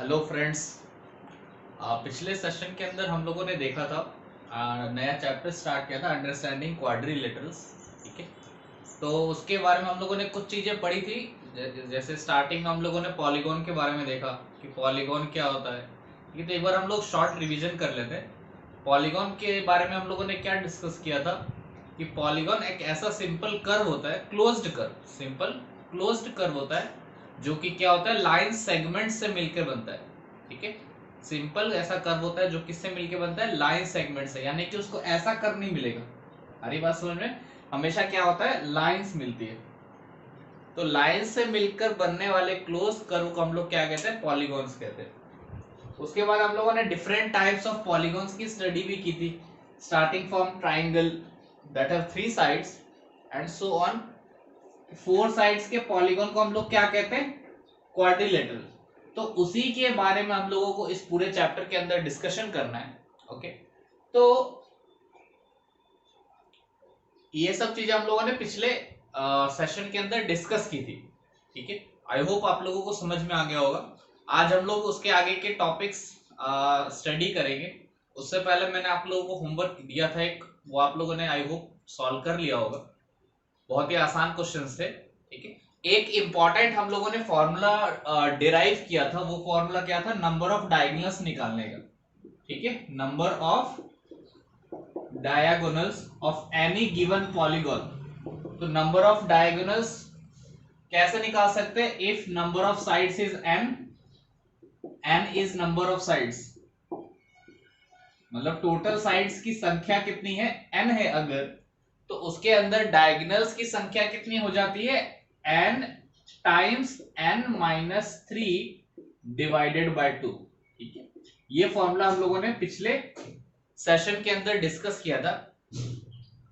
Hello friends. पिछले session के अंदर हम लोगों ने देखा था, नया चैप्टर स्टार्ट किया था अंडरस्टैंडिंग क्वाड्रिलेटरल्स। ठीक है, तो उसके बारे में हम लोगों ने कुछ चीज़ें पढ़ी थी। जैसे स्टार्टिंग में हम लोगों ने पॉलीगॉन के बारे में देखा कि पॉलीगॉन क्या होता है। ठीक है, तो एक बार हम लोग शॉर्ट रिवीजन कर लेते हैं। पॉलीगॉन के बारे में हम लोगों ने क्या डिस्कस किया था कि पॉलीगॉन एक ऐसा सिंपल कर्व होता है, closed curve, simple closed curve होता है, जो कि क्या होता है, लाइन सेगमेंट से मिलकर बनता है। ठीक है, सिंपल ऐसा कर्व होता है जो किससे मिलकर बनता है, लाइन सेगमेंट से, यानी कि उसको ऐसा कर्व नहीं मिलेगा। हरी बात समझ में, हमेशा क्या होता है, लाइंस मिलती है। तो लाइन से मिलकर बनने वाले क्लोज कर्व को हम लोग क्या कहते हैं, पॉलीगॉन्स कहते हैं। उसके बाद हम लोगों ने डिफरेंट टाइप्स ऑफ पॉलीगॉन्स की स्टडी भी की थी, starting from triangle that have 3 sides and so on. 4 sides के पॉलीगॉन को हम लोग क्या कहते हैं, क्वाड्रिलेटरल। तो उसी के बारे में हम लोगों को इस पूरे चैप्टर के अंदर डिस्कशन करना है। ओके, तो ये सब चीजें हम लोगों ने पिछले सेशन के अंदर डिस्कस की थी। ठीक है, आई होप आप लोगों को समझ में आ गया होगा। आज हम लोग उसके आगे के टॉपिक्स स्टडी करेंगे। उससे पहले मैंने आप लोगों को होमवर्क दिया था एक, वो आप लोगों ने आई होप सॉल्व कर लिया होगा। बहुत ही आसान क्वेश्चंस थे। ठीक है, एक इंपॉर्टेंट हम लोगों ने फॉर्मूला डिराइव किया था, वो फॉर्मूला क्या था, नंबर ऑफ डायगोनल्स निकालने का। ठीक है, number of diagonals of any given polygon. तो नंबर ऑफ डायगोनल्स कैसे निकाल सकते हैं, if number of sides is n, n is number of sides, मतलब टोटल साइड्स की संख्या कितनी है, n है अगर, तो उसके अंदर डायगोनल्स की संख्या कितनी हो जाती है, n times n minus 3 divided by 2। ठीक है, ये फॉर्मूला हम लोगों ने पिछले सेशन के अंदर डिस्कस किया था।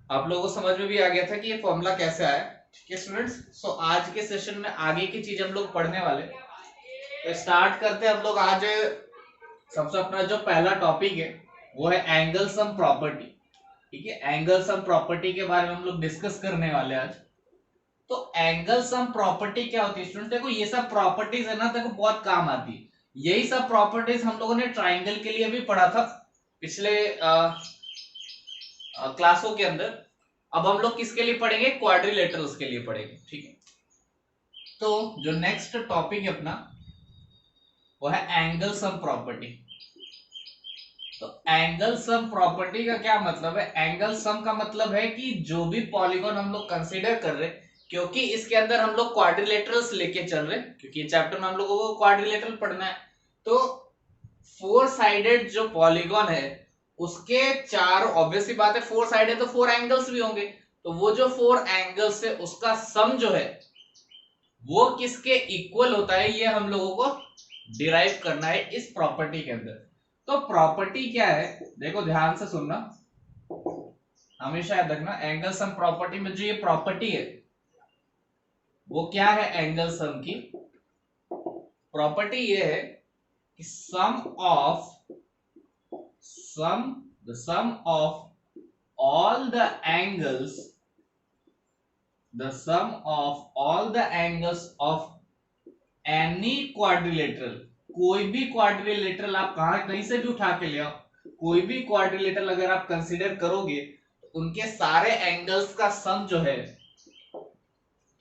आप लोगों को समझ में भी आ गया था कि ये फॉर्मूला कैसे आया। ठीक है स्टूडेंट्स, सो आज के सेशन में आगे की चीज हम लोग पढ़ने वाले, तो स्टार्ट करते हैं हम लोग। आज सबसे अपना जो पहला टॉपिक है वो है एंगल सम प्रॉपर्टी। ठीक है, एंगल सम प्रॉपर्टी के बारे में हम लोग डिस्कस करने वाले आज। तो एंगल सम प्रॉपर्टी क्या होती है स्टूडेंट, देखो ये सब प्रॉपर्टीज है ना, देखो बहुत काम आती है। यही सब प्रॉपर्टीज हम लोगों ने ट्राइंगल के लिए भी पढ़ा था पिछले क्लासों के अंदर। अब हम लोग किसके लिए पढ़ेंगे, क्वाड्रिलेटरल्स के लिए पढ़ेंगे। ठीक है, तो जो नेक्स्ट टॉपिक है अपना वो है एंगल सम प्रॉपर्टी। तो एंगल सम प्रॉपर्टी का क्या मतलब है, एंगल सम का मतलब है कि जो भी पॉलीगॉन हम लोग कंसीडर कर रहे हैं, क्योंकि इसके अंदर हम लोग क्वाड्रिलेटरल्स लेके चल रहे हैं, क्योंकि चैप्टर में हम लोगों को क्वाड्रिलेटरल पढ़ना है। तो 4 साइडेड जो पॉलीगॉन है उसके चार, ऑब्वियसली बात है 4 साइड है तो 4 एंगल्स भी होंगे। तो वो जो 4 एंगल्स है उसका सम जो है वो किसके इक्वल होता है, ये हम लोगों को डिराइव करना है इस प्रॉपर्टी के अंदर। तो प्रॉपर्टी क्या है, देखो ध्यान से सुनना, हमेशा याद रखना, एंगल सम प्रॉपर्टी में जो ये प्रॉपर्टी है वो क्या है, एंगल सम की प्रॉपर्टी ये है कि the sum of all the angles, the sum of all the angles of any quadrilateral, कोई भी क्वाड्रिलेटरल आप कहीं से भी उठा के ले आओ, कोई भी क्वाड्रिलेटरल अगर आप कंसीडर करोगे तो उनके सारे एंगल्स का सम जो है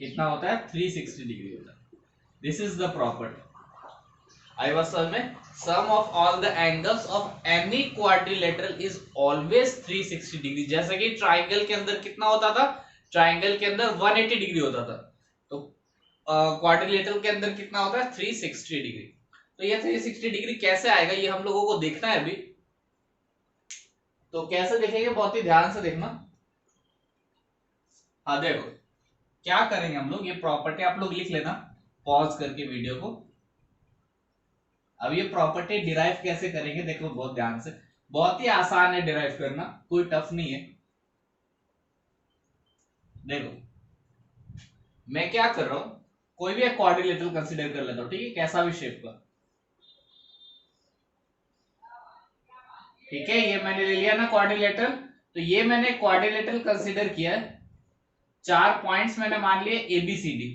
कितना होता है, 360 डिग्री होता है। This is the property. I was समझ में, sum of all the angles of any quadrilateral is always 360 degree. जैसे कि ट्राइंगल के अंदर कितना होता था, ट्राइंगल के अंदर 180 डिग्री होता था, तो क्वाड्रिलेटरल के अंदर कितना होता है, 360 डिग्री। तो ये 360 डिग्री कैसे आएगा ये हम लोगों को देखना है अभी। तो कैसे देखेंगे, बहुत ही ध्यान से देखना। हाँ देखो क्या करेंगे हम लोग, ये प्रॉपर्टी आप लोग लिख लेना पॉज करके वीडियो को। अब ये प्रॉपर्टी डिराइव कैसे करेंगे, देखो बहुत ध्यान से, बहुत ही आसान है डिराइव करना, कोई टफ नहीं है। देखो मैं क्या कर रहा हूं, कोई भी एक क्वाड्रिलेटरल कंसीडर कर लेता हूं, ठीक है, कैसा भी शेप का। ठीक है, ये मैंने ले लिया ना क्वाड्रिलेटरल, तो ये मैंने क्वाड्रिलेटरल कंसीडर किया है, 4 पॉइंट्स मैंने मान लिए ABCD।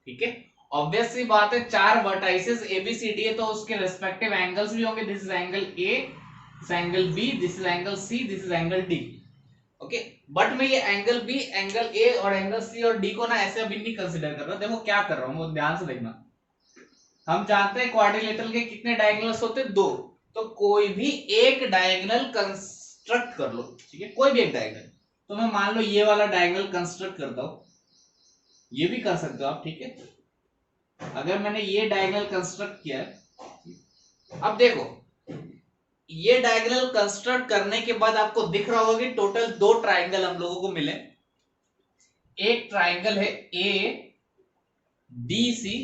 ठीक है, ऑब्वियस सी बात है, 4 वर्टाइसेस एबीसीडी है तो उसके रिस्पेक्टिव एंगल्स भी होंगे। This is angle A, this angle B, this is angle C, this is angle D. Okay, but मैं ये एंगल बी, एंगल ए और एंगल सी और डी को ना ऐसे अभी नहीं कंसीडर कर रहा। देखो क्या कर रहा हूं, वो ध्यान से देखना। हम जानते हैं क्वाड्रिलेटरल के कितने डायगोनल्स होते हैं, 2। तो कोई भी एक डायगोनल कंस्ट्रक्ट कर लो, ठीक है, कोई भी एक डायगोनल। तो मैं मान लो ये वाला डायगोनल कंस्ट्रक्ट करता हूं, ये भी कर सकते हो आप, ठीक है। अगर मैंने ये डायगोनल कंस्ट्रक्ट किया है, अब देखो ये डायगोनल कंस्ट्रक्ट करने के बाद आपको दिख रहा होगा कि टोटल 2 ट्राइंगल हम लोगों को मिले। एक ट्राइंगल है A D C,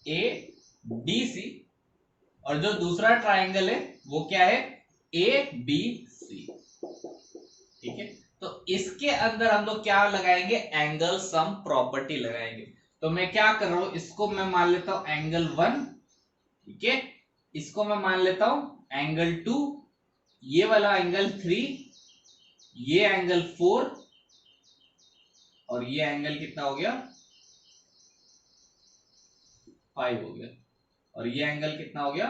A D C, और जो दूसरा ट्राइंगल है वो क्या है, ए बी सी, ठीक है। तो इसके अंदर हम लोग क्या लगाएंगे, एंगल सम प्रॉपर्टी लगाएंगे। तो मैं क्या कर रहा हूं, इसको मैं मान लेता हूं एंगल 1, ठीक है, इसको मैं मान लेता हूं एंगल 2, ये वाला एंगल 3, ये एंगल 4, और ये एंगल कितना हो गया, 5 हो गया, और ये एंगल कितना हो गया,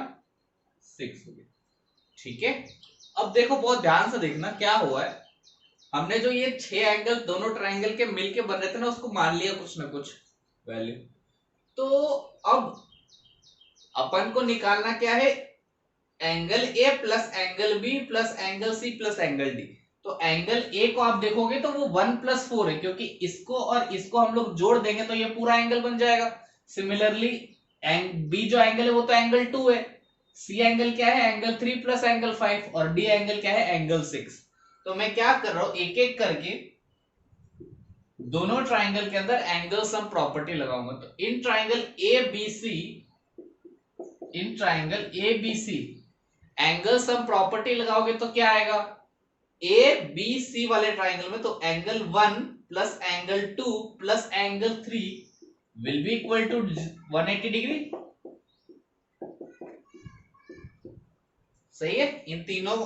6 हो गया, ठीक है। अब देखो बहुत ध्यान से देखना क्या हुआ है, हमने जो ये 6 एंगल दोनों ट्राइंगल के मिलके बन रहे थे ना, उसको मान लिया कुछ ना कुछ वैल्यू। तो अब अपन को निकालना क्या है, angle A plus angle B plus angle C plus angle D. तो एंगल ए को आप देखोगे तो वो 1+4 है, क्योंकि इसको और इसको हम लोग जोड़ देंगे तो ये पूरा एंगल बन जाएगा। सिमिलरली बी जो एंगल है वो तो एंगल 2 है, सी एंगल क्या है, एंगल 3 प्लस एंगल 5, और डी एंगल क्या है, एंगल 6। तो मैं क्या कर रहा हूं, एक एक करके दोनों ट्राइंगल के अंदर एंगल सम प्रॉपर्टी लगाऊंगा। तो in triangle A B C, in triangle A B C angle sum property लगाओगे तो क्या आएगा, ए बी सी वाले ट्राइंगल में तो angle 1 plus angle 2 plus angle 3 will be equal to 180 degree. सही है, इन तीनों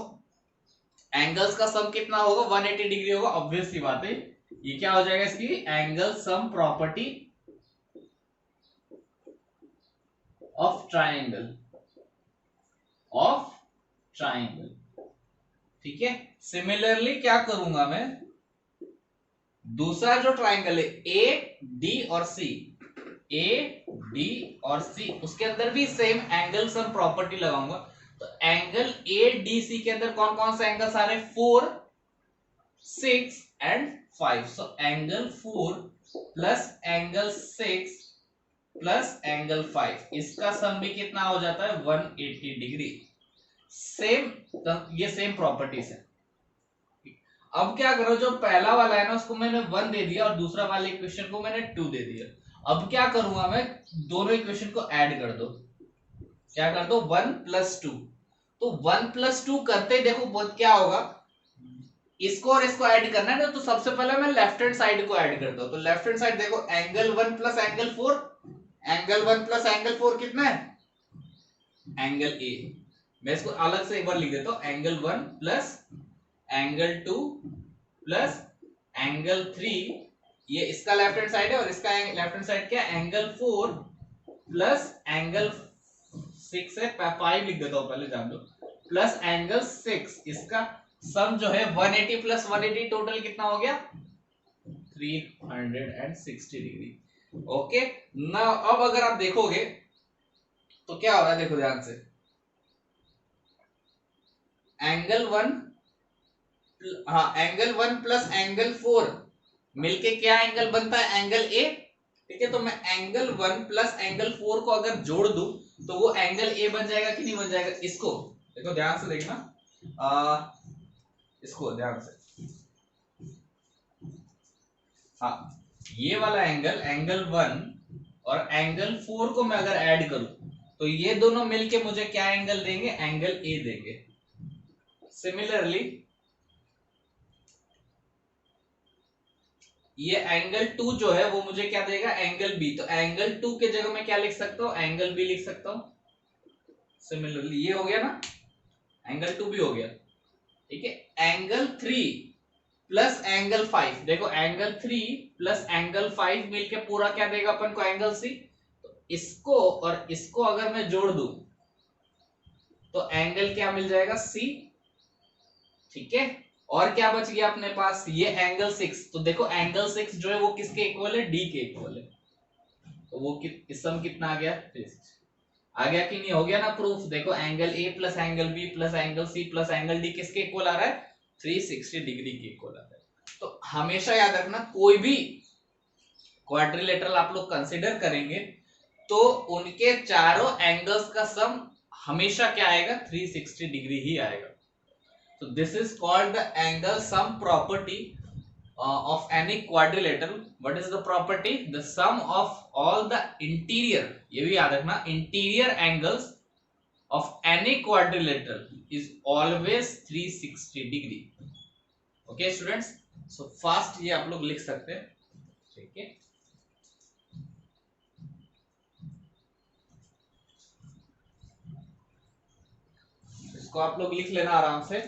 एंगल्स का सम कितना होगा, 180 डिग्री होगा। ऑब्वियस सी बात है, ये क्या हो जाएगा, इसकी angle sum property of triangle, of triangle, ठीक है। सिमिलरली क्या करूंगा मैं, दूसरा जो ट्राइंगल है ए डी और सी, ए डी और सी, उसके अंदर भी सेम एंगल सम प्रॉपर्टी लगाऊंगा। तो एंगल ए डी सी के अंदर कौन कौन से एंगल्स आ रहे हैं, 4, 6 and 5। So angle 4 plus angle 6 plus angle 5, इसका सम भी कितना हो जाता है, 180 डिग्री। सेम, ये सेम प्रॉपर्टीज है। अब क्या करो, जो पहला वाला है ना उसको मैंने 1 दे दिया और दूसरा वाले इक्वेशन को मैंने 2 दे दिया। अब क्या करूंगा मैं, दोनों इक्वेशन को ऐड कर दो, क्या कर दो, 1 + 2। तो 1 + 2 करते ही देखो बहुत क्या होगा, इसको और इसको ऐड करना है ना, तो सबसे पहले मैं लेफ्ट हैंड साइड को ऐड करता हूं। तो लेफ्ट हैंड साइड देखो, angle 1 plus angle 4, angle 1 plus angle 4 कितना है, एंगल ए। मैं इसको अलग से एक बार लिख देता हूं, angle 1 plus angle 2 plus angle 3, ये इसका लेफ्ट हैंड साइड है, और इसका लेफ्ट हैंड साइड क्या है, एंगल 4 प्लस एंगल 6 है, 5 लिख देता हूं पहले, जान दो, प्लस एंगल 6, इसका सम जो है 180 प्लस 180 टोटल कितना हो गया, 360 डिग्री। ओके ना, अब अगर आप देखोगे तो क्या हो रहा है, देखो ध्यान से, एंगल 1, हाँ एंगल 1 प्लस एंगल 4 मिलके क्या एंगल बनता है, एंगल ए, ठीक है। तो मैं एंगल 1 प्लस एंगल 4 को अगर जोड़ दूं तो वो एंगल ए बन जाएगा कि नहीं बन जाएगा, इसको देखो ध्यान से देखना, इसको ध्यान से, हाँ ये वाला एंगल, एंगल 1 और एंगल 4 को मैं अगर ऐड करूं तो ये दोनों मिलके मुझे क्या एंगल देंगे, एंगल ए देंगे। सिमिलरली ये एंगल 2 जो है वो मुझे क्या देगा, एंगल बी। तो एंगल 2 के जगह मैं क्या लिख सकता हूं, एंगल बी लिख सकता हूं। सिमिलरली ये हो गया ना, एंगल 2 भी हो गया, ठीक है। एंगल 3 प्लस एंगल 5, देखो एंगल 3 प्लस एंगल 5 मिलके पूरा क्या देगा अपन को, एंगल सी। तो इसको और इसको अगर मैं जोड़ दूं तो एंगल क्या मिल जाएगा, सी। ठीक है, और क्या बच गया अपने पास, ये एंगल 6। तो देखो एंगल 6 जो है वो किसके इक्वल है, डी के इक्वल है। तो वो इस सम कितना आ गया, 360। आ गया कि नहीं, हो गया ना प्रूफ। देखो angle A plus angle B plus angle C plus angle D किसके इक्वल आ रहा है, 360 डिग्री के इक्वल आ रहा है। तो हमेशा याद रखना, कोई भी क्वाड्रिलेटरल आप लोग कंसिडर करेंगे तो उनके चारों एंगल्स का सम हमेशा क्या आएगा, 360 डिग्री ही आएगा। तो this is called the angle sum property of any quadrilateral. What is the property, the sum of all the interior, ये भी याद रखना, interior angles of any quadrilateral is always 360 degree. Okay students, so fast ये आप लोग लिख सकते हैं। ठीक है, इसको आप लोग लिख लेना आराम से।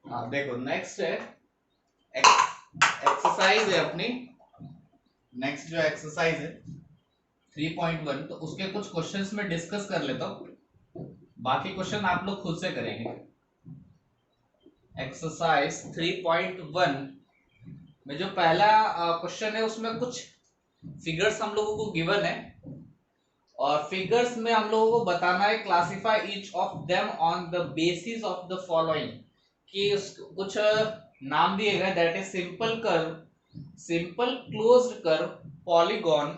हाँ देखो, नेक्स्ट है एक्सरसाइज है अपनी। नेक्स्ट जो एक्सरसाइज है 3.1, तो उसके कुछ क्वेश्चंस में डिस्कस कर लेता हूं, बाकी क्वेश्चन आप लोग खुद से करेंगे। एक्सरसाइज 3.1 में जो पहला क्वेश्चन है उसमें कुछ फिगर्स हम लोगों को गिवन है, और फिगर्स में हम लोगों को बताना है classify each of them on the basis of the following, कि कुछ नाम दिए गए, that is simple curve, simple closed curve, polygon,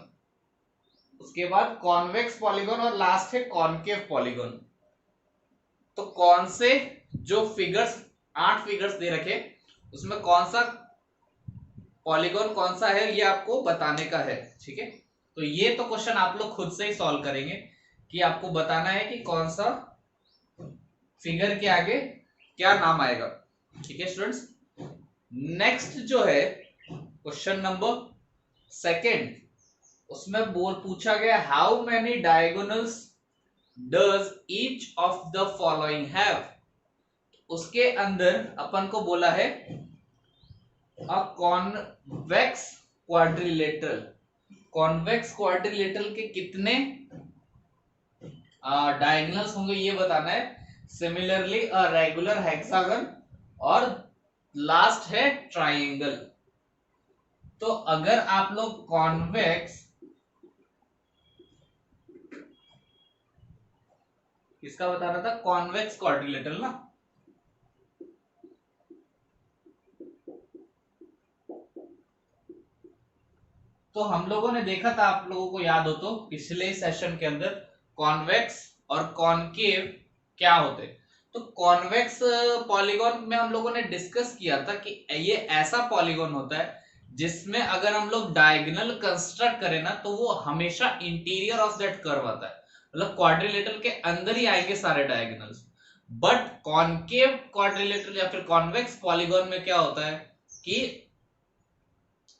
उसके बाद कॉन्वेक्स पॉलीगॉन, और लास्ट है कॉनकेव पॉलीगॉन। तो कौन से जो फिगर्स, 8 फिगर्स दे रखे, उसमें कौन सा पॉलीगॉन कौन सा है ये आपको बताने का है। ठीक है, तो ये तो क्वेश्चन आप लोग खुद से ही सॉल्व करेंगे कि आपको बताना है कि कौन सा फिगर के आगे क्या नाम आएगा। ठीक है स्टूडेंट्स, नेक्स्ट जो है क्वेश्चन नंबर 2, उसमें पूछा गया how many diagonals does each of the following have. उसके अंदर अपन को बोला है a convex quadrilateral, convex quadrilateral के कितने डायगोनल्स होंगे ये बताना है। सिमिलरली अ रेगुलर हेक्सागन, और लास्ट है ट्राइंगल। तो अगर आप लोग कॉन्वेक्स, किसका बताना था, कॉन्वेक्स क्वाड्रिलेटरल ना, तो हम लोगों ने देखा था, आप लोगों को याद हो तो पिछले सेशन के अंदर कॉन्वेक्स और कॉनकेव क्या होते। तो कॉन्वेक्स पॉलीगॉन में हम लोगों ने डिस्कस किया था कि ये ऐसा पॉलीगॉन होता है जिसमें अगर हम लोग डायगोनल कंस्ट्रक्ट करें ना तो वो हमेशा इंटीरियर ऑफ दैट कर्व आता है, मतलब क्वाड्रिलेटरल के अंदर ही आएंगे सारे डायगोनल्स। बट कॉनकेव क्वाड्रिलेटरल या फिर कॉन्वेक्स पॉलीगॉन में क्या होता है कि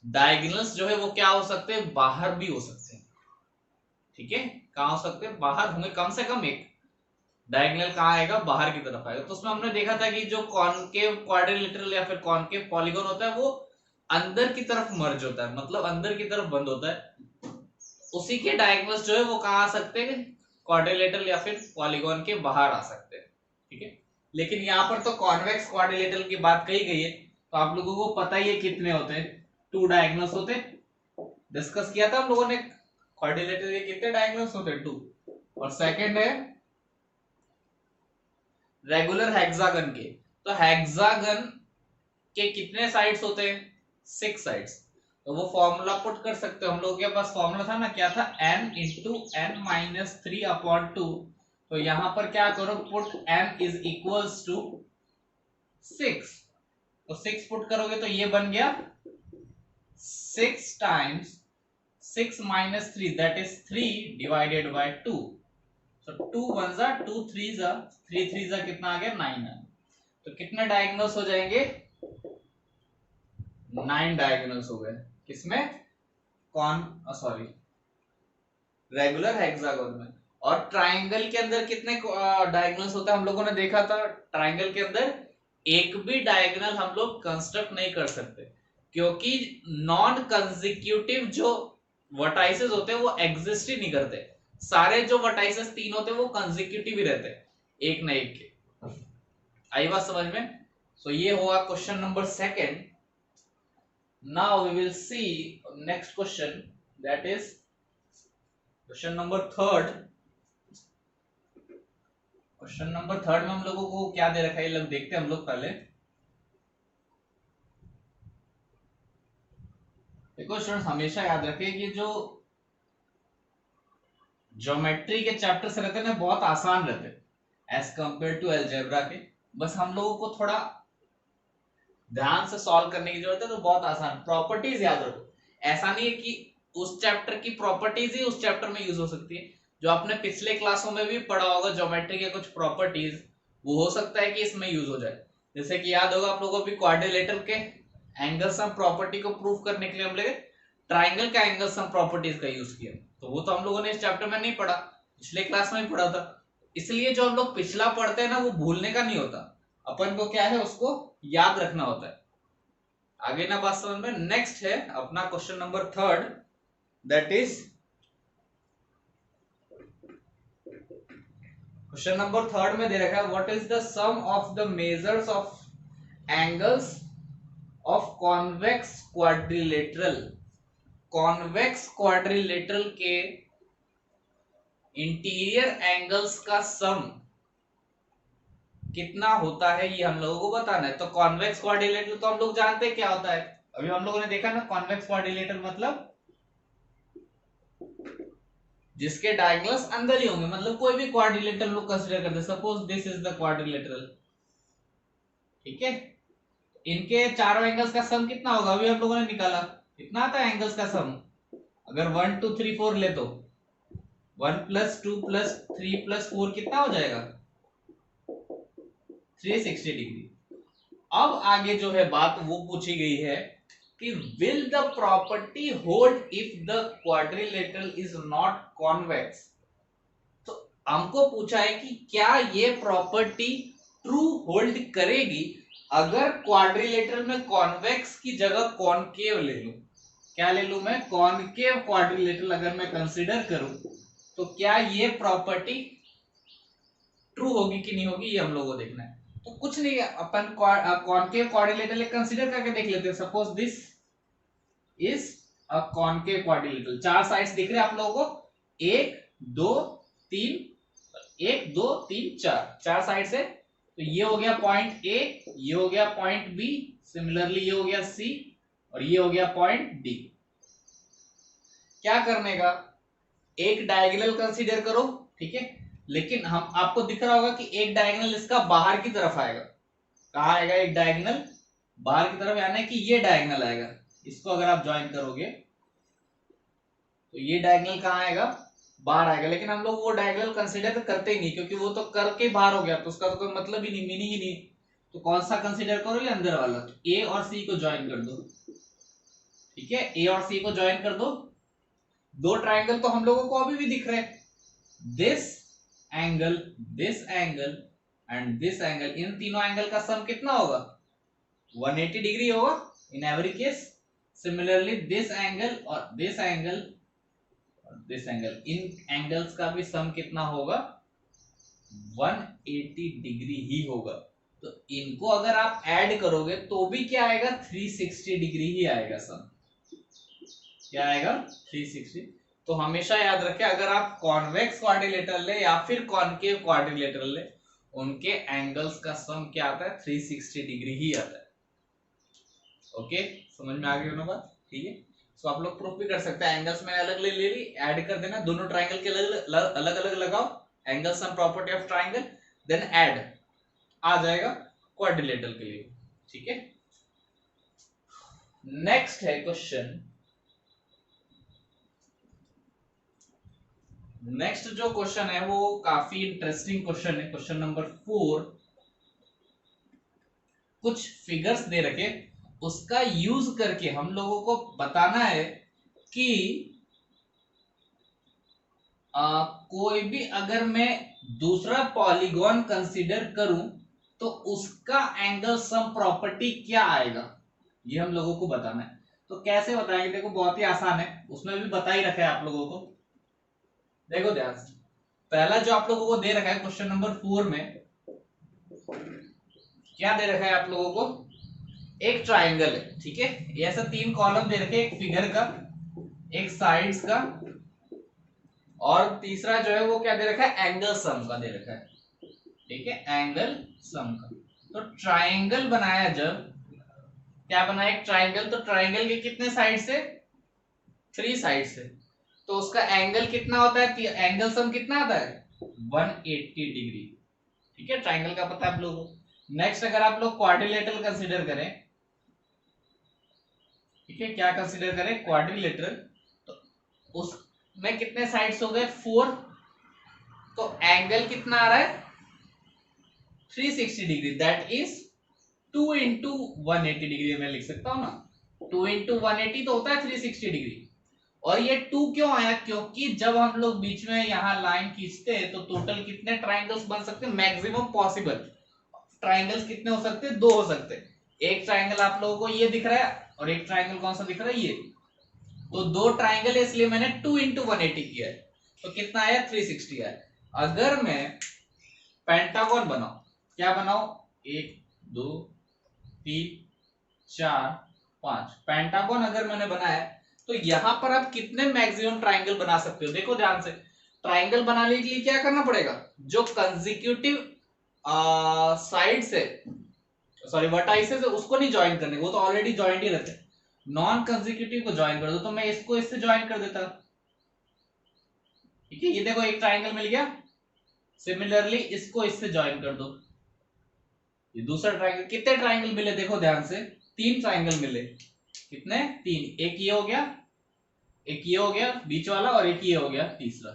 डायगोनल्स जो है वो क्या हो सकते हैं, बाहर भी हो सकते हैं। ठीक है, कहां हो सकते हैं, बाहर होंगे, कम से कम एक डायगोनल कहां आएगा, बाहर की तरफ आएगा। तो उसमें हमने देखा था कि जो कॉनकेव क्वाड्रिलेटरल या फिर कॉनकेव पॉलीगॉन होता है वो अंदर की तरफ मर्ज होता है, मतलब अंदर की तरफ बंद होता है। उसी के डायगोनल्स जो है वो कहां आ सकते हैं, क्वाड्रिलेटरल या फिर पॉलीगॉन के बाहर आ सकते हैं। ठीक है, लेकिन यहाँ पर तो कॉन्वेक्स क्वाड्रिलेटरल की बात कही गई है, तो आप लोगों को पता ही है कितने होते हैं, 2 डायगोनल्स होते हैं। डिस्कस किया था हम लोगों ने क्वाड्रिलेटरल के कितने डायगोनल्स होते हैं, 2। और सेकंड है रेगुलर हेक्सागन के, तो हेक्सागन के कितने साइड्स होते हैं, 6 साइड्स। तो वो फॉर्मूला पुट कर सकते हो, हम लोग के पास फॉर्मूला था ना, क्या था, n इंटू एन माइनस 3/2। तो यहां पर क्या करो, put n is equals to 6। तो 6 पुट करोगे तो ये बन गया 6 times 6 minus 3 that is 3 divided by 2। तो 2 1 जा 2 3 जा 3 3 जा कितना आ गया, 9 है। तो कितने डायगोनल्स हो जाएंगे, 9 डायगोनल्स हो गए। किसमें, कौन, सॉरी, रेगुलर हेक्सागोन में। और ट्राइंगल के अंदर कितने डायगोनल्स होते हैं हम लोगों ने देखा था, ट्राइंगल के अंदर एक भी डायगोनल हम लोग कंस्ट्रक्ट नहीं कर सकते, क्योंकि नॉन कंसेक्यूटिव जो वर्टाइसेस होते हैं वो एग्जिस्ट ही नहीं करते। सारे जो वर्टाइसेस 3 होते हैं वो कंसेक्यूटिव ही रहते हैं, एक ना एक के। आई बात समझ में। सो ये हुआ question number 2। Now we will see next question, that is question number 3rd। Question number 3rd में हम लोगों को क्या दे रखा है, ये लोग देखते हैं हम लोग पहले। देखो स्टूडेंट्स, हमेशा याद रखिए कि जो ज्योमेट्री के चैप्टर्स रहते हैं ना, बहुत आसान रहते हैं एज कंपेयर टू अलजेब्रा के। बस हम लोगों को थोड़ा ध्यान से सॉल्व करने की जरूरत है। तो बहुत आसान, प्रॉपर्टीज याद रखो। ऐसा नहीं है कि उस चैप्टर की प्रॉपर्टीज ही उस चैप्टर में यूज हो सकती है। जो आपने पिछले क्लासों में भी पढ़ा होगा ज्योमेट्री के कुछ प्रॉपर्टीज, वो हो सकता है कि इसमें यूज हो जाए। जैसे कि याद होगा आप लोगों को भी, क्वाड्रिलेटरल के एंगल सम प्रॉपर्टी को प्रूव करने के लिए हम लोग ट्राइंगल का एंगल सम प्रॉपर्टीज का यूज किया। तो वो तो हम लोगों ने इस चैप्टर में नहीं पढ़ा, पिछले क्लास में ही पढ़ा था। इसलिए जो हम लोग पिछला पढ़ते हैं ना, वो भूलने का नहीं होता, अपन को क्या है, उसको याद रखना होता है। आगे ना बात समझ में। नेक्स्ट है अपना question number 3rd, that is question number 3rd में दे रखा है, what is the sum of the measures of angles of convex quadrilateral. Convex quadrilateral के इंटीरियर एंगल्स का सम कितना होता है, ये हम लोगों को बताना है। तो कॉन्वेक्स क्वाड्रिलेटरल तो हम लोग जानते हैं क्या होता है, अभी हम लोगों ने देखा ना। कॉन्वेक्स क्वाड्रिलेटरल मतलब जिसके डायगोनल्स अंदर ही होंगे, मतलब कोई भी क्वाड्रिलेटरल लोग कंसीडर करते हैं। Suppose this is the quadrilateral, ठीक है। इनके चारों एंगल्स का सम कितना होगा, अभी हम लोगों ने निकाला, कितना आता है एंगल्स का सम। अगर 1 2 3 4 ले तो 1 + 2 + 3 + 4 कितना हो जाएगा, 360 डिग्री। अब आगे जो है बात वो पूछी गई है कि will the property hold if the quadrilateral is not convex। तो हमको पूछा है कि क्या ये प्रॉपर्टी ट्रू होल्ड करेगी अगर क्वाड्रिलेटरल में कॉन्वेक्स की जगह कॉनकेव ले लूं। क्या ले लूं मैं, कॉनकेव क्वाड्रिलेटरल अगर मैं कंसीडर करूं, तो क्या ये प्रॉपर्टी ट्रू होगी कि नहीं होगी, ये हम लोगों को देखना है। तो कुछ नहीं, अपन कॉनकेव क्वाड्रिलेटरल कंसीडर करके देख लेते हैं। Suppose this is a concave quadrilateral, 4 sides दिख रहे हैं आप लोगों को, 1 2 3, 1 2 3 4, 4 साइड से। तो ये हो गया पॉइंट ए, ये हो गया पॉइंट बी, सिमिलरली ये हो गया सी, और ये हो गया पॉइंट डी। क्या करने का, एक डायगोनल कंसीडर करो, ठीक है। लेकिन हम आपको दिख रहा होगा कि एक डायगोनल इसका बाहर की तरफ आएगा। कहाँ आएगा, एक डायगोनल बाहर की तरफ, यानी कि ये डायगोनल आएगा। इसको अगर आप ज्वाइन करोगे तो ये डायगोनल कहाँ आएगा, बाहर आएगा। लेकिन हम लोग वो डायगोनल कंसीडर करते ही नहीं, क्योंकि वो तो करके बाहर हो गया, तो उसका तो कोई मतलब ही नहीं, मीनिंग ही नहीं। तो कौन सा कंसीडर करोगे, अंदर वाला। तो ए और सी को ज्वाइन कर दो, ठीक है। ए और सी को ज्वाइन कर दो। दो ट्राइंगल तो हम लोगों को अभी भी दिख रहे हैं, this angle and this angle. इन तीनों एंगल का सम कितना होगा, 180 डिग्री होगा in every case. Similarly this angle और दिस एंगल और दिस एंगल, इन एंगल्स का भी सम कितना होगा, 180 डिग्री ही होगा। तो इनको अगर आप ऐड करोगे तो भी क्या आएगा, 360 डिग्री ही आएगा सम। क्या आएगा 360। तो हमेशा याद रखें, अगर आप कॉन्वेक्स क्वाड्रिलेटरल ले या फिर कॉनकेव क्वाड्रिलेटरल ले, उनके एंगल्स का सम क्या आता है 360 डिग्री ही आता है। ओके, समझ में आ गई ना बात? ठीक है, सो आप लोग प्रूफ भी कर सकते हैं। एंगल्स मैंने अलग ले ली, ऐड कर देना, दोनों ट्राइंगल के अलग अलग लगाओ, angle sum property of triangle, then add आ जाएगा क्वाड्रिलेटरल के लिए। ठीक है, नेक्स्ट है क्वेश्चन। नेक्स्ट जो क्वेश्चन है वो काफी इंटरेस्टिंग क्वेश्चन है, क्वेश्चन नंबर 4। कुछ फिगर्स दे रखे, उसका यूज करके हम लोगों को बताना है कि कोई भी अगर मैं दूसरा पॉलीगॉन कंसीडर करूं तो उसका एंगल सम प्रॉपर्टी क्या आएगा, ये हम लोगों को बताना है। तो कैसे बताएंगे, देखो बहुत ही आसान है, उसमें भी बता ही रखा है आप लोगों को। देखो ध्यान से, पहला जो आप लोगों को दे रखा है क्वेश्चन नंबर 4 में, क्या दे रखा है आप लोगों को, एक ट्राइंगल है। ठीक है, ऐसा 3 कॉलम दे रखे, एक फिगर का, एक साइड्स का, और तीसरा जो है वो क्या दे रखा है, एंगल सम का दे रखा है। ठीक है, एंगल सम का। तो ट्राइंगल बनाया, जब क्या बनाया एक ट्राइंगल, तो ट्राइंगल के कितने साइड से, 3 साइड से, तो उसका एंगल कितना होता है, एंगल सम कितना आता है 180 डिग्री। ठीक है, ट्राइंगल का पता है आप लोगों को। नेक्स्ट अगर आप लोग क्वाड्रिलेटरल कंसीडर करें, ठीक है, क्या कंसीडर करें, क्वाड्रिलेटरल, तो उसमें कितने साइड्स हो गए 4, तो एंगल कितना आ रहा है 360 degree, that is 2 into 180 degree मैं लिख सकता हूं ना, 2 इंटू 180 तो होता है 360 डिग्री। और ये 2 क्यों आया, क्योंकि जब हम लोग बीच में यहां लाइन खींचते हैं तो टोटल कितने ट्राइंगल्स बन सकते हैं, मैक्सिमम पॉसिबल ट्राइंगल्स कितने हो सकते हैं, 2 हो सकते हैं। एक ट्राइंगल आप लोगों को ये दिख रहा है, और एक ट्राइंगल कौन सा दिख रहा है, ये, तो 2 ट्राइंगल है, इसलिए मैंने 2 इंटू 180 किया है, तो कितना आया 360 आया। अगर मैं पेंटागन बनाऊं, क्या बनाऊं, 1 2 3 4 5 पेंटागन अगर मैंने बनाया, तो यहां पर आप कितने मैक्सिमम ट्राइंगल बना सकते हो, देखो ध्यान से। ट्राइंगल बनाने के लिए क्या करना पड़ेगा, जो कंसेक्यूटिव साइड से, सॉरी वर्टाइसेस है, उसको नहीं ज्वाइन करने, वो तो ऑलरेडी ज्वाइंट ही रहते हैं। नॉन कंसेक्यूटिव को ज्वाइन कर दो, तो मैं इसको इससे ज्वाइन कर देता। ठीक है, ये देखो एक ट्राइंगल मिल गया, सिमिलरली इसको इससे ज्वाइन कर दो, ये दूसरा ट्राइंगल। कितने ट्राइंगल मिले, देखो ध्यान से, 3 ट्राइंगल मिले, कितने 3, एक ये हो गया, एक ये हो गया बीच वाला, और एक ये हो गया तीसरा।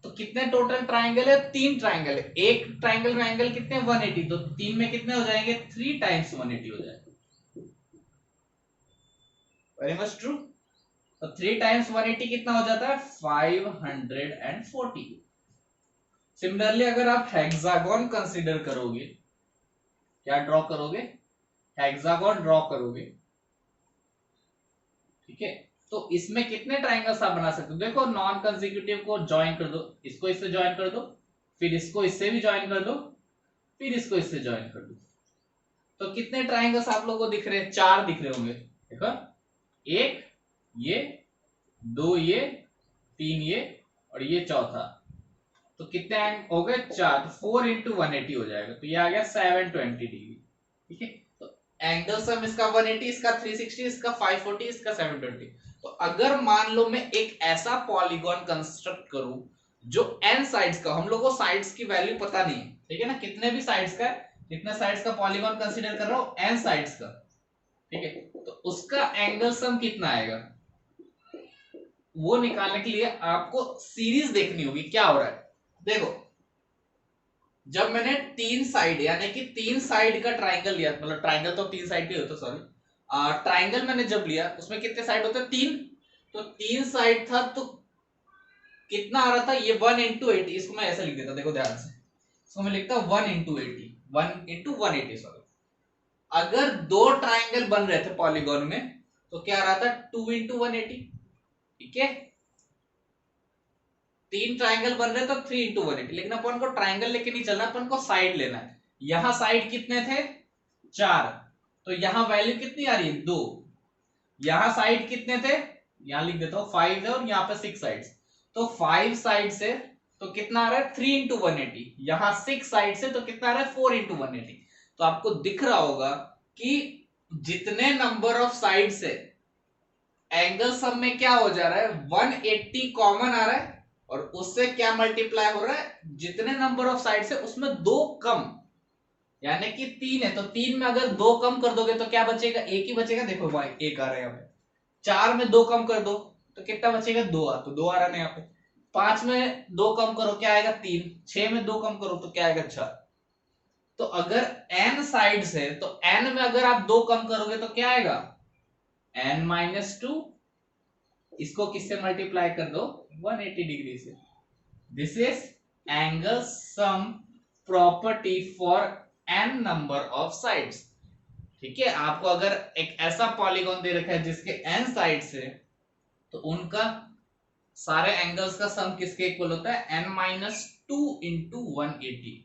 तो कितने टोटल ट्राइंगल है, 3 ट्राइंगल है। एक ट्राइंगल में एंगल कितने 180, तो 3 में कितने हो जाएंगे 3 टाइम्स 180 हो जाएगा। Very much true. तो 3 टाइम्स 180 कितना हो जाता है 540। सिमिलरली अगर आप हेक्सागोन कंसीडर करोगे, क्या ड्रॉ करोगे, हेक्सागोन ड्रॉ करोगे, ठीक है, तो इसमें कितने ट्राइंगल्स आप बना सकते हो, देखो नॉन कंसेक्यूटिव को ज्वाइन कर दो, इसको इससे ज्वाइन कर दो, फिर इसको इससे भी ज्वाइन कर दो, फिर इसको इससे ज्वाइन कर दो, तो कितने ट्राइंगल्स आप लोगों को दिख रहे हैं, 4 दिख रहे होंगे। देखो, एक ये, 2 ये, 3 ये, और ये चौथा, तो कितने हो गए 4, तो 4 इंटू 180 हो जाएगा, तो ये आ गया 720 डिग्री। ठीक है, तो एंगल सम इसका 180, इसका 360, इसका 540, इसका 720। तो अगर मान लो मैं एक ऐसा पॉलीगॉन कंस्ट्रक्ट करूं जो n साइड्स का, हम लोग को साइड्स की वैल्यू पता नहीं है, ठीक है ना, कितने भी साइड्स का, कितने साइड्स का पॉलीगॉन कंसीडर कर रहा हूं, n साइड्स का, ठीक है, तो उसका एंगल सम कितना आएगा, वो निकालने के लिए आपको सीरीज देखनी होगी क्या हो रहा है। देखो, जब मैंने 3 साइड यानी कि 3 साइड का ट्राइंगल लिया, मतलब ट्राइंगल तो 3 साइड के होते, सॉरी, ट्राइंगल मैंने जब लिया उसमें कितने साइड होते हैं 3, तो 3 साइड था, तो कितना आ रहा था ये 1 इंटू 80, इसको मैं ऐसे लिख देता, देखो ध्यान से, इसको मैं लिखता 1 इंटू 80, 1 इंटू 180, सॉरी। अगर 2 ट्राइंगल बन रहे थे पॉलीगॉन में, तो क्या आ रहा था 2 इंटू 180, ठीक है, 3 ट्राइंगल बन रहे तो 3 इंटू 180, लेकिन अपन को ट्राइंगल लेके नहीं चलना, अपन को साइड लेना है। यहां साइड कितने थे 4, तो यहां वैल्यू कितनी आ रही है 2, यहां साइड कितने थे यहाँ लिख देता हूँ 5 है और यहाँ पे 6 साइड्स, तो 5 साइड से तो कितना आ रहा है 3 इंटू 180, यहाँ 6 साइड से तो कितना आ रहा है 4 इंटू 180। तो आपको दिख रहा होगा कि जितने नंबर ऑफ साइड से एंगल सम में क्या हो जा रहा है 180 कॉमन आ रहा है, और उससे क्या मल्टीप्लाई हो रहा है जितने नंबर ऑफ साइड से उसमें 2 कम, यानी कि 3 है तो 3 में अगर 2 कम कर दोगे तो क्या बचेगा, एक ही बचेगा। देखो भाई एक आ रहा है यहाँ पे, 4 में 2 कम कर दो तो कितना बचेगा 2 आ, तो 2 आ रहा है यहाँ पे। 5 में 2 कम करो क्या आएगा 3, 6 में 2 कम करो तो क्या आएगा 4। तो अगर n साइड्स है तो n में अगर आप 2 कम करोगे तो क्या आएगा n-2, इसको किससे मल्टीप्लाई कर दो 180 डिग्री से। This is angle sum property for n number of sides. ठीक है, आपको अगर एक ऐसा पॉलीगॉन दे रखा है जिसके n साइड्स है तो उनका सारे एंगल्स का सम किसके इक्वल होता है n-2 इंटू 180।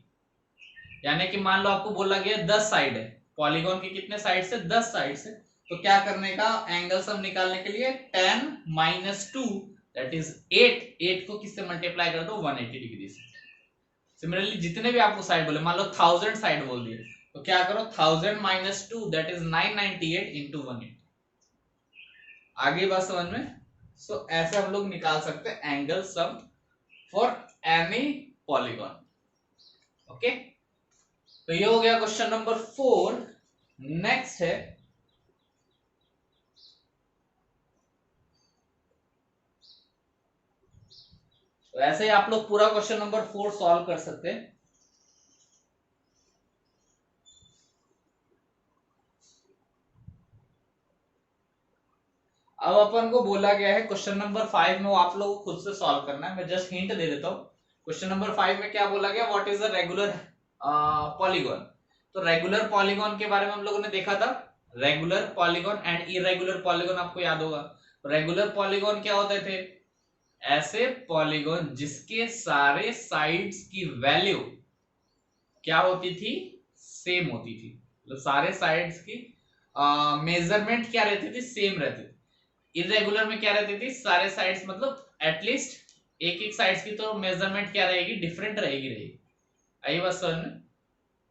यानी कि मान लो आपको बोला गया 10 साइड है, पॉलीगॉन के कितने साइड से 10 साइड से, तो क्या करने का एंगल सम निकालने के लिए 10-2 दैट इज 8 को किससे मल्टीप्लाई कर दो 180 डिग्री से। सिमिलरली जितने भी आपको साइड बोले, मान लो 1000 साइड बोल दिए तो क्या करो 1000-2 दैट इज 998 इंटू 180। आगे बात समझ में। सो ऐसे हम लोग निकाल सकते हैं angle sum for any polygon. Okay, तो ये हो गया क्वेश्चन नंबर 4। नेक्स्ट है तो ऐसे ही आप लोग पूरा क्वेश्चन नंबर 4 सॉल्व कर सकते हैं। अब अपन को बोला गया है क्वेश्चन नंबर 5 में वो आप लोगों को खुद से सॉल्व करना है, मैं जस्ट हिंट दे देता हूँ। क्वेश्चन नंबर 5 में क्या बोला गया, what is a regular polygon. तो रेगुलर पॉलीगॉन के बारे में हम लोगों ने देखा था, regular polygon and irregular polygon आपको याद होगा। रेगुलर पॉलीगॉन क्या होते थे, ऐसे पॉलीगॉन जिसके सारे साइड्स की वैल्यू क्या होती थी सेम होती थी, मतलब सारे साइड्स की मेजरमेंट क्या रहती थी सेम रहती थी। इरेगुलर में क्या रहती थी, सारे साइड्स मतलब एटलीस्ट एक एक साइड्स की तो मेजरमेंट क्या रहेगी डिफरेंट रहेगी। आई बात समझ में।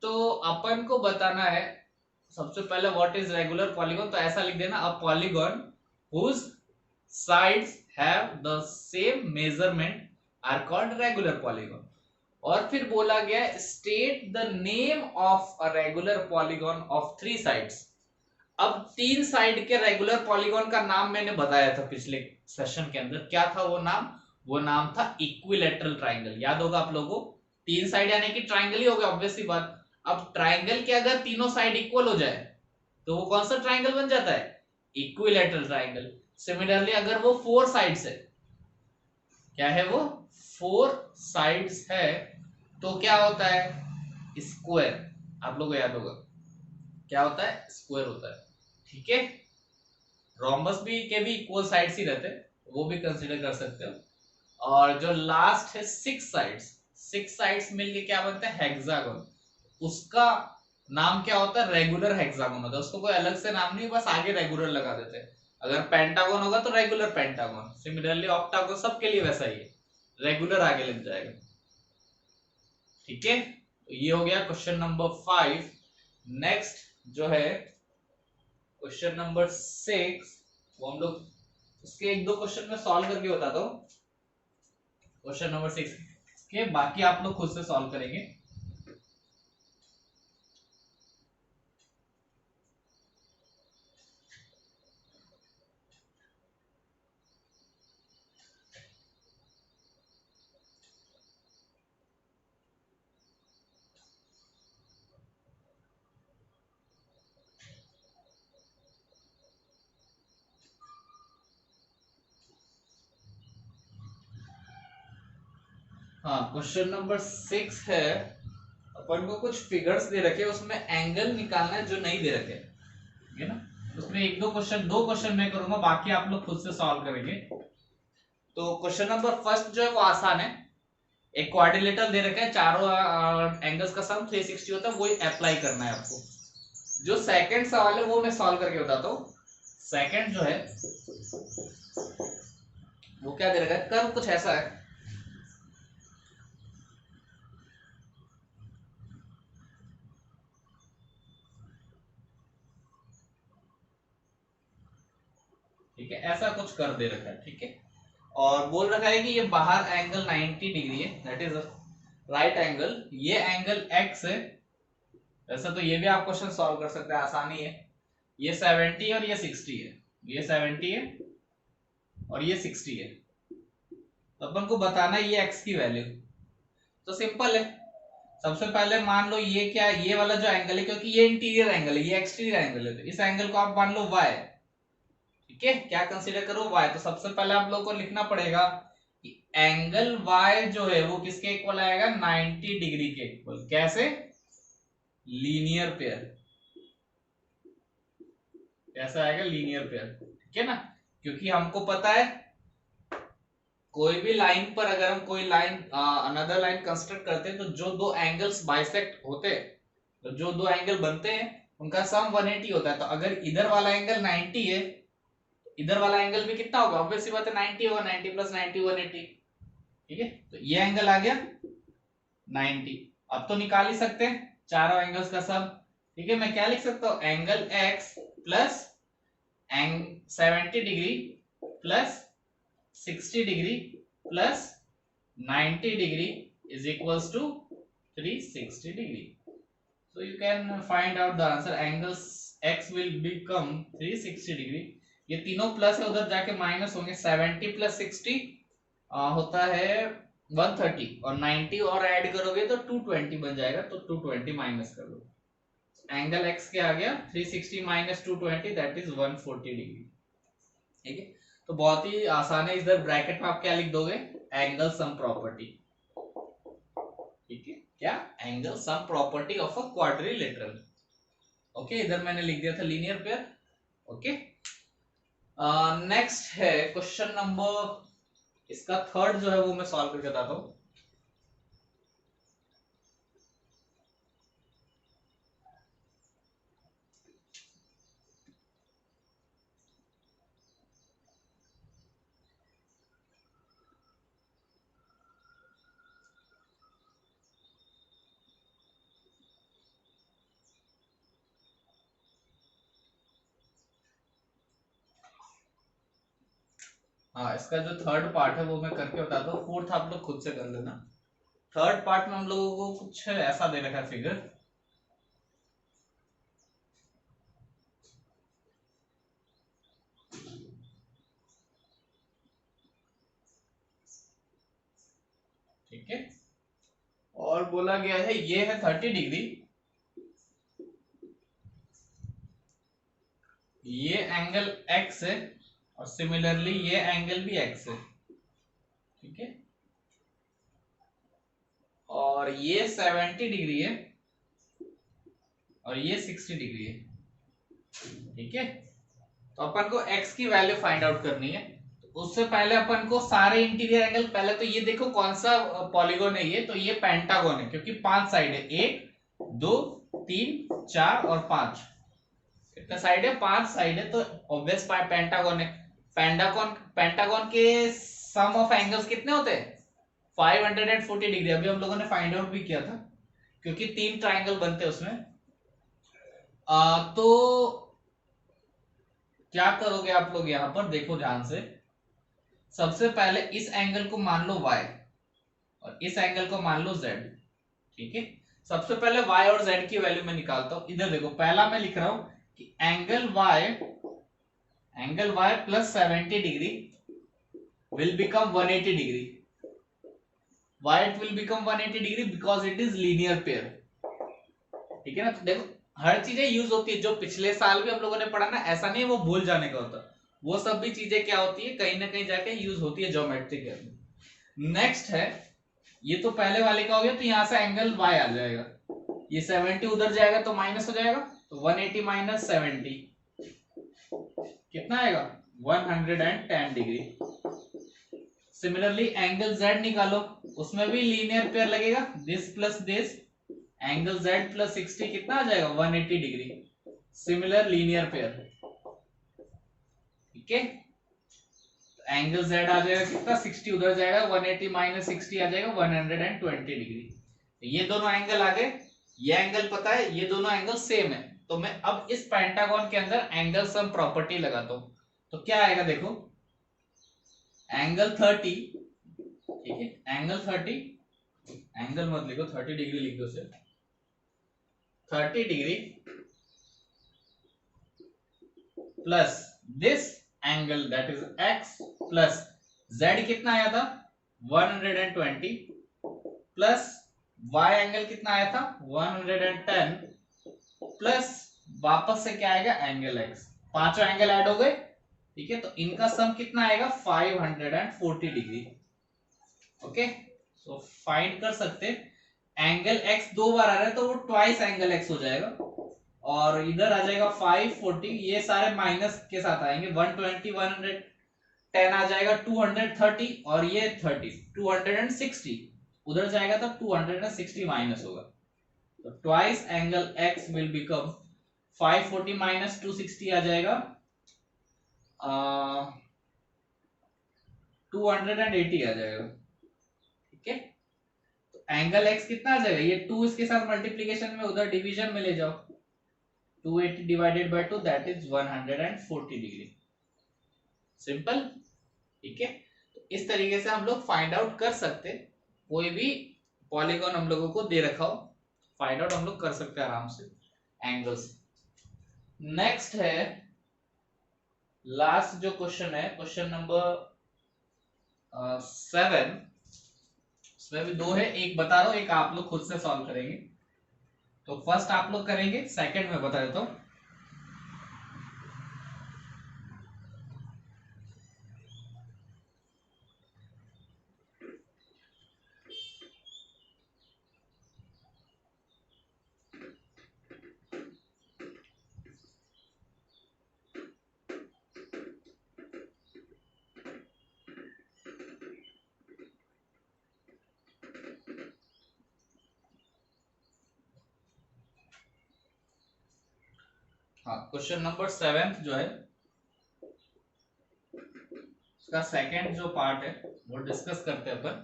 तो अपन को बताना है सबसे पहले व्हाट इज रेगुलर पॉलीगॉन, तो ऐसा लिख देना a polygon whose sides have the same measurement are called regular polygon. और फिर बोला गया state the name of a regular polygon of 3 sides. अब 3 साइड के रेगुलर पॉलीगॉन का नाम मैंने बताया था पिछले सेशन के अंदर, क्या था वो नाम था इक्विलैटरल ट्राइंगल। याद होगा आप लोगों को, 3 साइड यानी कि ट्राइंगल ही हो गया ऑब्वियस सी बात। अब ट्राइंगल के अगर तीनों साइड इक्वल हो जाए तो वो कौन सा ट्राइंगल बन जाता है, इक्विलैटरल ट्राइंगल। सिमिलरली अगर वो 4 साइड्स है, क्या है वो 4 साइड्स है, तो क्या होता है स्क्वायर। आप लोगों को याद होगा क्या होता है स्क्वायर होता है। ठीक है, रोम्बस भी के भी इक्वल साइड्स ही रहते हैं, वो भी कंसीडर कर सकते हो। और जो लास्ट है 6 साइड्स मिलके क्या बनता है हेक्सागोन, उसका नाम क्या होता है रेगुलर हेक्सागोन होता है। उसको कोई अलग से नाम नहीं, बस आगे रेगुलर लगा देते हैं। अगर पेंटागोन होगा तो रेगुलर पेंटागोन, सिमिलरली ऑक्टागोन सबके लिए वैसा ही है, रेगुलर आगे लग जाएगा। ठीक है, तो ये हो गया क्वेश्चन नंबर 5। नेक्स्ट जो है क्वेश्चन नंबर 6, वो हम लोग उसके एक दो क्वेश्चन में सॉल्व करके बताता हूँ। क्वेश्चन नंबर 6 के बाकी आप लोग खुद से सॉल्व करेंगे। हाँ, क्वेश्चन नंबर 6 है, अपन को कुछ फिगर्स दे रखे, उसमें एंगल निकालना है जो नहीं दे रखे, ठीक है ना। उसमें एक दो क्वेश्चन मैं करूंगा, बाकी आप लोग खुद से सॉल्व करेंगे। तो क्वेश्चन नंबर फर्स्ट जो है वो आसान है। एक क्वाड्रिलेटरल दे रखा है, चारों एंगल्स का सम 360 होता है, वो अप्लाई करना है आपको। जो सेकंड सवाल है वो मैं सॉल्व करके बताता हूँ। सेकंड जो है वो क्या दे रखा है, कर्व कुछ ऐसा है। ठीक है, ऐसा कुछ कर दे रखा है। ठीक है, और बोल रखा है कि ये बाहर एंगल 90 डिग्री है, दैट इज राइट एंगल। ये एंगल एक्स है। वैसे तो ये भी आप क्वेश्चन सॉल्व कर सकते हैं, आसानी है। ये 70 और ये 60 है, ये 70 है और ये 60 है। तो अपन को बताना है ये एक्स की वैल्यू। तो सिंपल है, सबसे पहले मान लो ये क्या है, ये वाला जो एंगल है, क्योंकि ये इंटीरियर एंगल है, ये एक्सटीरियर एंगल है, तो इस एंगल को आप मान लो वाई। ठीक है, क्या कंसीडर करो, वाई। तो सबसे पहले आप लोग को लिखना पड़ेगा कि एंगल वाई जो है वो किसके इक्वल आएगा, 90 डिग्री के इक्वल। कैसे, लीनियर पेयर। कैसा आएगा, लीनियर पेयर। ठीक है ना, क्योंकि हमको पता है कोई भी लाइन पर अगर हम कोई लाइन अनदर लाइन कंस्ट्रक्ट करते हैं, तो जो दो एंगल्स बाइसेक्ट होते हैं, तो जो दो एंगल बनते हैं उनका सम 180 होता है। तो अगर इधर वाला एंगल 90 है, इधर वाला एंगल भी कितना होगा, ऑब्वियस सी बात है 90 होगा, 90 प्लस 90 180। ठीक है, तो ये एंगल आ गया 90। अब तो निकाल ही सकते हैं चारों एंगल्स का सम। ठीक है, मैं क्या लिख सकता हूं, angle x plus 70 degree plus 60 degree plus 90 degree is equals to 360 degree. So you can find out the answer. Angles x will become 360 degree. ये तीनों प्लस है, उधर जाके माइनस होंगे। 70 प्लस 60 होता है 130, और 90 और ऐड करोगे तो 220 बन जाएगा, तो 220 माइनस कर लो। एंगल x क्या आ गया, 360 माइनस 220, दैट इज 140 डिग्री। ठीक है, तो बहुत ही आसान है। इधर ब्रैकेट में आप क्या लिख दोगे, एंगल सम प्रॉपर्टी। ठीक है, क्या, angle sum property of a quadrilateral. Okay, इधर मैंने लिख दिया था लीनियर पेयर। ओके, नेक्स्ट है क्वेश्चन नंबर, इसका थर्ड जो है वो मैं सॉल्व करके बताता हूं। हाँ, इसका जो थर्ड पार्ट है वो मैं करके बताता हूँ, फोर्थ आप लोग खुद से कर लेना। थर्ड पार्ट में हम लोगों को कुछ ऐसा दे रखा है फिगर। ठीक है, और बोला गया है ये है 30 डिग्री, ये एंगल x है, और सिमिलरली ये एंगल भी x है। ठीक है, और ये 70 डिग्री है और ये 60 डिग्री है। ठीक है, तो अपन को x की वैल्यू फाइंड आउट करनी है। तो उससे पहले अपन को सारे इंटीरियर एंगल, पहले तो ये देखो कौन सा पॉलीगॉन है ये, तो ये पेंटागन है, क्योंकि 5 साइड है, 1 2 3 4 और 5। कितने साइड है, 5 साइड है, तो ऑब्वियस पेंटागन है। पेंटागन पेंटागन के सम ऑफ एंगल्स कितने होते हैं, 540 डिग्री। अभी हम लोगों ने फाइंड आउट भी किया था, क्योंकि 3 ट्राइंगल बनते हैं उसमें। तो क्या करोगे आप लोग, यहां पर देखो ध्यान से। सबसे पहले इस एंगल को मान लो y, और इस एंगल को मान लो z। ठीक है, सबसे पहले y और z की वैल्यू मैं निकालता हूं। इधर देखो, पहला मैं लिख रहा हूं कि angle y plus 70 degree will become 180 degree. Why it will become 180 degree? Because it is linear pair. ठीक है ना, तो देखो हर चीजें यूज होती है, जो पिछले साल भी हम लोगों ने पढ़ा ना, ऐसा नहीं है वो भूल जाने का होता। वो सब भी चीजें क्या होती है, कहीं ना कहीं जाके यूज होती है ज्योमेट्री के अंदर। नेक्स्ट है, ये तो पहले वाले का हो गया, तो यहां से एंगल y आ जाएगा। ये 70 उधर जाएगा तो माइनस हो जाएगा, तो 180 माइनस 70 कितना आएगा, 110 डिग्री। सिमिलरली एंगल z निकालो, उसमें भी लीनियर पेयर लगेगा, this plus this, angle z plus 60 कितना आ जाएगा, 180 डिग्री। Similar linear pair. ठीक है, एंगल z आ जाएगा कितना 60, उधर जाएगा 180 माइनस 60 आ जाएगा 120 डिग्री। ये दोनों एंगल आ गए, ये एंगल पता है, ये दोनों एंगल सेम है। तो मैं अब इस पेंटागन के अंदर एंगल सम प्रॉपर्टी लगाता हूं, तो क्या आएगा देखो, एंगल 30, ठीक है, एंगल 30, एंगल मत लिखो 30 डिग्री लिख दो सिर्फ, 30 degree plus this angle that is x plus z कितना आया था 120 प्लस y एंगल कितना आया था 110 प्लस वापस से क्या आएगा एंगल x, पांचों एंगल ऐड हो गए, ठीक है। तो इनका सम कितना आएगा 540 डिग्री। ओके, सो फाइंड कर सकते, एंगल x दो बार आ रहा है तो वो ट्वाइस एंगल x हो जाएगा, और इधर आ जाएगा 540, ये सारे माइनस के साथ आएंगे, 120 110 आ जाएगा 230, और ये 30 260 उधर जाएगा तो 260 माइनस होगा, तो twice angle x will become 540 minus 260 आ जाएगा 280 आ जाएगा, ठीक है। तो एंगल x कितना आ जाएगा, ये 2 इसके साथ मल्टीप्लीकेशन में, उधर डिवीजन में ले जाओ, 280 divided by 2 that is 140 degree, simple, ठीक है। तो इस तरीके से हम लोग फाइंड आउट कर सकते, कोई भी पॉलीगॉन हम लोगों को दे रखा हो, फाइंड आउट हम लोग कर सकते हैं आराम से एंगल्स। नेक्स्ट है लास्ट जो क्वेश्चन है, क्वेश्चन नंबर 7, इसमें भी दो है, एक बता रहा हूं, एक आप लोग खुद से सॉल्व करेंगे। तो फर्स्ट आप लोग करेंगे, सेकंड में बता देता हूं। हाँ, क्वेश्चन नंबर 7 जो है, उसका सेकंड जो पार्ट है वो डिस्कस करते हैं अपन।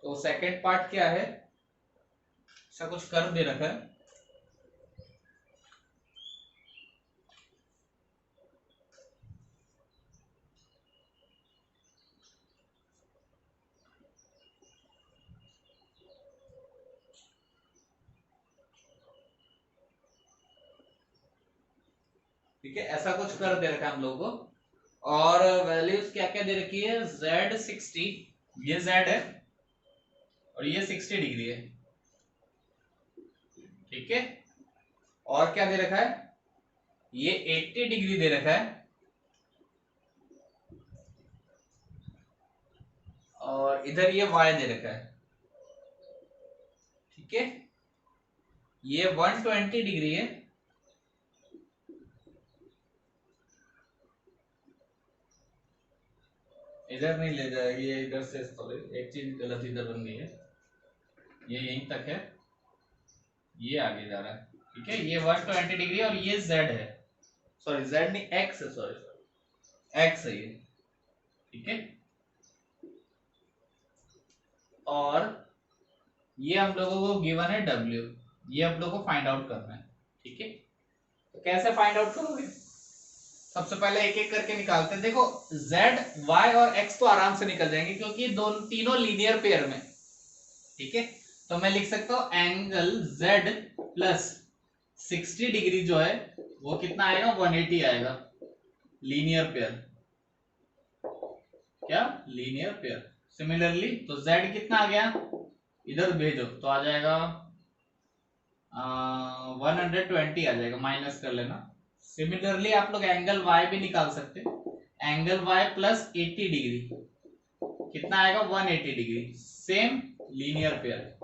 तो सेकंड पार्ट क्या है, ऐसा कुछ कर्व दे रखा है, ठीक है, ऐसा कुछ कर्व दे रखा है हम लोगों को, और वैल्यूज क्या क्या दे रखी है, z 60, ये z है, और ये 60 डिग्री है, ठीक है। और क्या दे रखा है, ये 80 डिग्री दे रखा है, और इधर ये y दे रखा है, ठीक है। ये 120 डिग्री है, इधर नहीं ले जाएगी, ये इधर से, एक चीज गलत इधर बन गई है, ये यहीं तक है, ये आगे जा रहा है, ठीक है। ये 120 डिग्री और ये z है, सॉरी z नहीं x है, सॉरी x है ये, ठीक है। और ये हम लोगों को गिवन है w, ये हम लोगों को फाइंड आउट करना है, ठीक है। तो कैसे फाइंड आउट करोगे, सबसे पहले एक एक करके निकालते हैं। देखो z y और x तो आराम से निकल जाएंगे क्योंकि दोनों तीनों लीनियर पेयर में, ठीक है। तो मैं लिख सकता हूं एंगल z प्लस 60 डिग्री जो है वो कितना आएगा 180 आएगा, लीनियर पेयर, क्या लीनियर पेयर। सिमिलरली तो z कितना आ गया, इधर भेजो तो आ जाएगा 120 आ जाएगा, माइनस कर लेना। सिमिलरली आप लोग एंगल y भी निकाल सकते, एंगल y प्लस 80 डिग्री कितना आएगा 180 degree, same linear pair.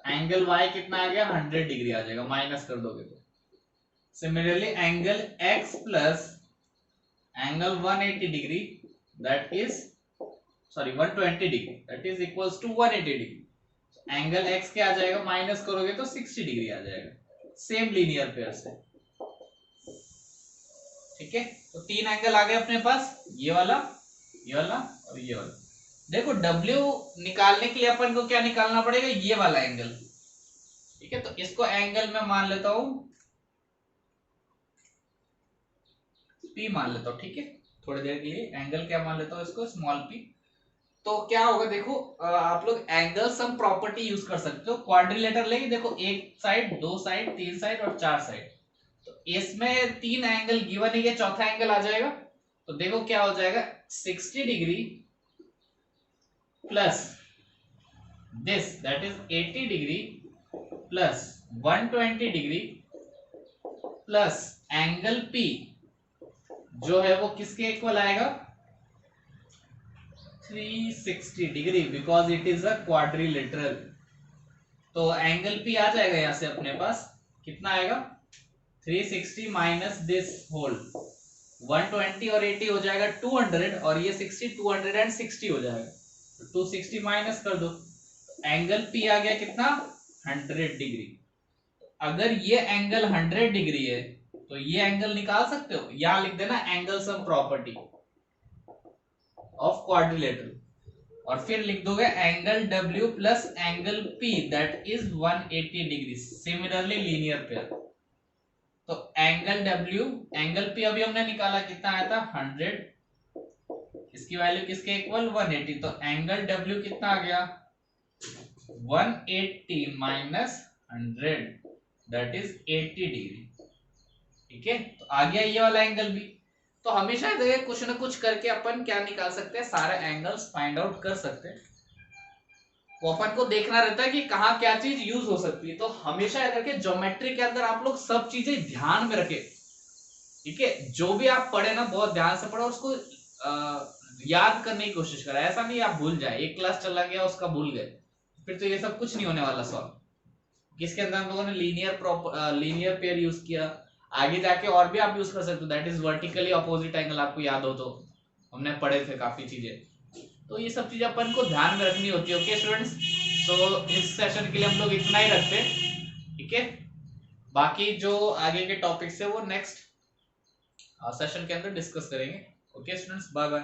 Angle y कितना आ गया 100 डिग्री आ जाएगा, माइनस कर दोगे तो। Similarly angle x plus angle 180 degree that is, sorry 120 degree that is equals to 180 degree, angle x क्या आ जाएगा, माइनस करोगे तो 60 डिग्री आ जाएगा, सेम लीनियर पेयर से, ठीक है। तो तीन एंगल आ गए अपने पास, ये वाला, ये वाला और ये वाला। देखो W निकालने के लिए अपन को क्या निकालना पड़ेगा, ये वाला एंगल, ठीक है। तो इसको एंगल में मान लेता हूं P मान लेता हूं, ठीक है। थोड़ी देर के लिए एंगल क्या मान लेता हूं, इसको स्मॉल p। तो क्या होगा देखो, आप लोग एंगल सम प्रॉपर्टी यूज कर सकते हो। क्वाड्रिलेटर लेके देखो, एक साइड, दो साइड, तीन साइड और चार साइड। तो इसमें तीन एंगल गिवन है, ये चौथा एंगल आ जाएगा। तो देखो क्या हो जाएगा, 60 degree plus this that is 80 degree plus 120 degree plus angle P जो है वो किसके इक्वल आएगा, 360 degree, because it is a quadrilateral. तो एंगल P आ जाएगा यहां से अपने पास, कितना आएगा, 360 माइनस दिस होल 120 और 80 हो जाएगा 200, और ये 60 260 हो जाएगा। तो 260 माइनस कर दो, एंगल P आ गया कितना, 100 डिग्री। अगर ये एंगल 100 डिग्री है तो ये एंगल निकाल सकते हो, यहां लिख देना angle sum property of quadrilateral, और फिर लिख दोगे angle W plus angle P that is 180 degree, similarly linear pair. तो एंगल W, एंगल P अभी हमने निकाला, कितना आया था 100, इसकी वैल्यू किसके इक्वल 180। तो एंगल W कितना आ गया 180 माइनस 100 दैट इज 80 डिग्री, ठीक है। तो आ गया ये वाला एंगल भी। तो हमेशा कुछ ना कुछ करके अपन क्या निकाल सकते हैं, सारे एंगल्स फाइंड आउट कर सकते हैं। वो अपन को देखना रहता है कि कहाँ क्या चीज यूज हो सकती है। तो हमेशा याद रखें, ज्योमेट्री के अंदर आप लोग सब चीजें ध्यान में रखें, ठीक है। जो भी आप पढ़े ना बहुत ध्यान से पढ़ो, उसको याद करने की कोशिश करें। ऐसा नहीं आप भूल जाए, एक क्लास चला गया उसका भूल गए, फिर तो ये सब कुछ नहीं होने वाला सॉल्व। किसके अंदर हम लोगों ने लीनियर पेयर यूज किया, आगे जाके और भी आप यूज कर सकते हो, that is vertically opposite angle, आपको याद हो तो हमने पढ़े थे काफी चीजें। तो ये सब चीजें अपन को ध्यान में रखनी होती है। ओके स्टूडेंट्स, तो इस सेशन के लिए हम लोग इतना ही रखते हैं, ठीक है। बाकी जो आगे के टॉपिक्स है वो नेक्स्ट सेशन के अंदर डिस्कस करेंगे। Okay students, bye bye.